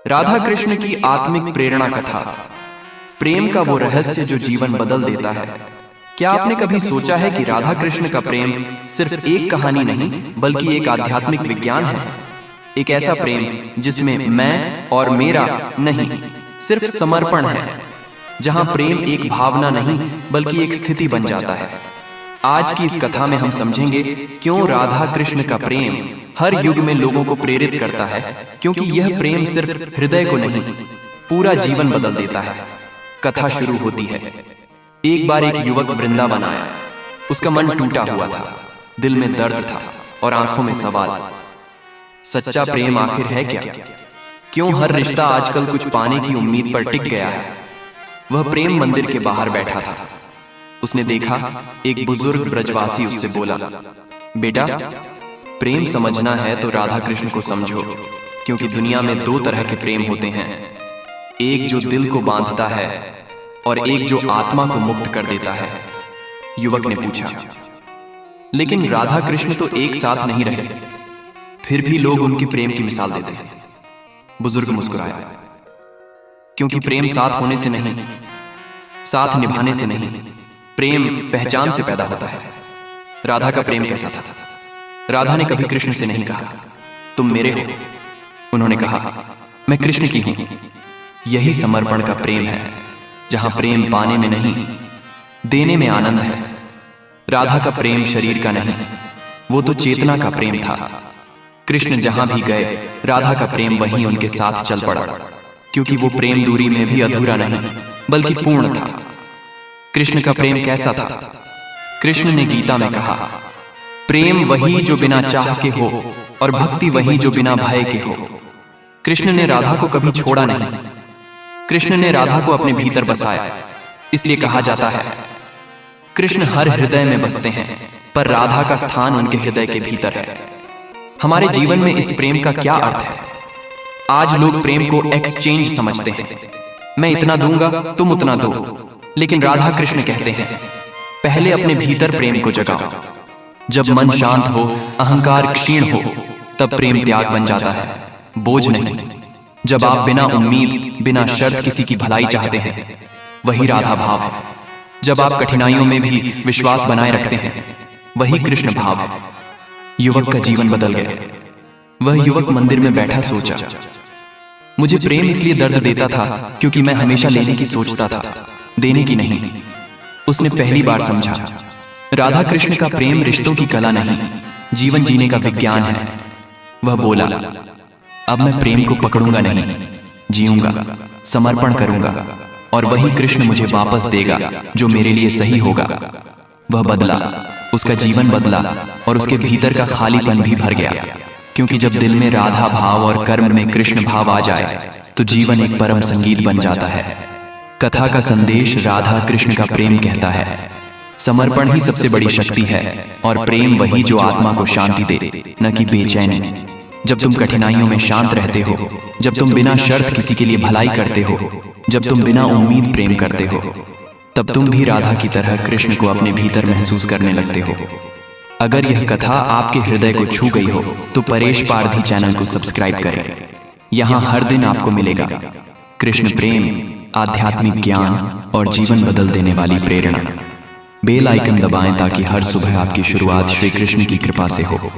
राधा कृष्ण की आत्मिक प्रेरणा कथा। प्रेम का वो रहस्य जो जीवन बदल देता है। क्या आपने कभी सोचा है कि राधा कृष्ण का प्रेम सिर्फ एक कहानी नहीं बल्कि एक आध्यात्मिक विज्ञान है। एक ऐसा प्रेम जिसमें मैं और मेरा नहीं, सिर्फ समर्पण है, जहां प्रेम एक भावना नहीं बल्कि एक स्थिति बन जाता है। आज की इस कथा में हम समझेंगे क्यों राधा कृष्ण का प्रेम हर युग में लोगों को प्रेरित करता है, क्योंकि यह प्रेम सिर्फ हृदय को नहीं पूरा जीवन बदल देता है। कथा शुरू होती है। एक बार एक युवक वृंदावन आया। उसका मन टूटा हुआ था, दिल में दर्द था और आंखों में सवाल। सच्चा प्रेम आखिर है क्या? क्यों हर रिश्ता आजकल कुछ पाने की उम्मीद पर टिक गया है? वह प्रेम मंदिर के बाहर बैठा था। उसने देखा एक बुजुर्ग ब्रजवासी उससे बोला, बेटा, प्रेम समझना है तो राधा कृष्ण को समझो, क्योंकि दुनिया में दो तरह के प्रेम होते हैं, एक जो दिल को बांधता है और एक जो आत्मा को मुक्त कर देता है। युवक ने पूछा, लेकिन राधा कृष्ण तो एक साथ नहीं रहे, फिर भी लोग उनके प्रेम की मिसाल देते हैं। बुजुर्ग मुस्कुराया, क्योंकि प्रेम साथ होने से नहीं, साथ निभाने से नहीं, प्रेम पहचान से पैदा होता है। राधा का प्रेम कैसा था? राधा ने कभी कृष्ण से नहीं कहा, तुम मेरे हो। उन्होंने कहा, मैं कृष्ण की हूं। यही समर्पण का प्रेम है, जहां प्रेम पाने में नहीं, देने में आनंद है। राधा का प्रेम शरीर का नहीं, वो तो चेतना का प्रेम था। कृष्ण जहां भी गए, राधा का प्रेम वहीं उनके साथ चल पड़ा, क्योंकि वो प्रेम दूरी में भी अधूरा नहीं बल्कि पूर्ण था। कृष्ण का प्रेम कैसा था? कृष्ण ने गीता में कहा, प्रेम वही जो बिना चाह के हो और भक्ति वही जो बिना भय के हो। कृष्ण ने राधा को कभी छोड़ा नहीं। कृष्ण ने राधा को अपने भीतर बसाया। इसलिए कहा जाता है, कृष्ण हर हृदय में बसते हैं, पर राधा का स्थान उनके हृदय के भीतर है। हमारे जीवन में इस प्रेम का क्या अर्थ है? आज लोग प्रेम को एक्सचेंज समझते हैं, मैं इतना दूंगा तुम उतना दो। लेकिन राधा कृष्ण कहते हैं, पहले अपने भीतर प्रेम को जगाओ। जब मन शांत हो, अहंकार क्षीण हो, तब प्रेम त्याग बन जाता है, बोझ नहीं। जब आप बिना उम्मीद, बिना शर्त किसी की भलाई चाहते हैं, वही राधा भाव है। जब आप कठिनाइयों में भी विश्वास बनाए रखते हैं, वही कृष्ण भाव है। युवक का जीवन बदल गया। वह युवक मंदिर में बैठा सोचा, मुझे प्रेम इसलिए दर्द देता था क्योंकि मैं हमेशा लेने की सोचता था, देने की नहीं। उसने पहली बार समझा, राधा कृष्ण का प्रेम रिश्तों की कला नहीं, जीवन जीने का विज्ञान है। वह बोला, अब मैं प्रेम को पकड़ूंगा नहीं, जीऊंगा, समर्पण करूंगा, और वही कृष्ण मुझे वापस देगा जो मेरे लिए सही होगा। वह बदला, उसका जीवन बदला और उसके भीतर का खालीपन भी भर गया, क्योंकि जब दिल में राधा भाव और कर्म में कृष्ण भाव आ जाए तो जीवन एक परम संगीत बन जाता है। कथा का संदेश राधा कृष्ण का प्रेम कहता है, समर्पण ही सबसे बड़ी शक्ति है और प्रेम वही जो आत्मा को शांति दे, न कि बेचैनी। जब तुम कठिनाइयों में शांत रहते हो, जब तुम बिना शर्त किसी के लिए भलाई करते हो, जब तुम बिना उम्मीद प्रेम करते हो, तब तुम भी राधा की तरह कृष्ण को अपने भीतर महसूस करने लगते हो। अगर यह कथा आपके हृदय को छू गई हो तो परेश पारधी चैनल को सब्सक्राइब करें। यहाँ हर दिन आपको मिलेगा कृष्ण प्रेम, आध्यात्मिक ज्ञान और जीवन बदल देने वाली प्रेरणा। बेल आइकन दबाएं ताकि हर सुबह आपकी शुरुआत श्री कृष्ण की कृपा से हो।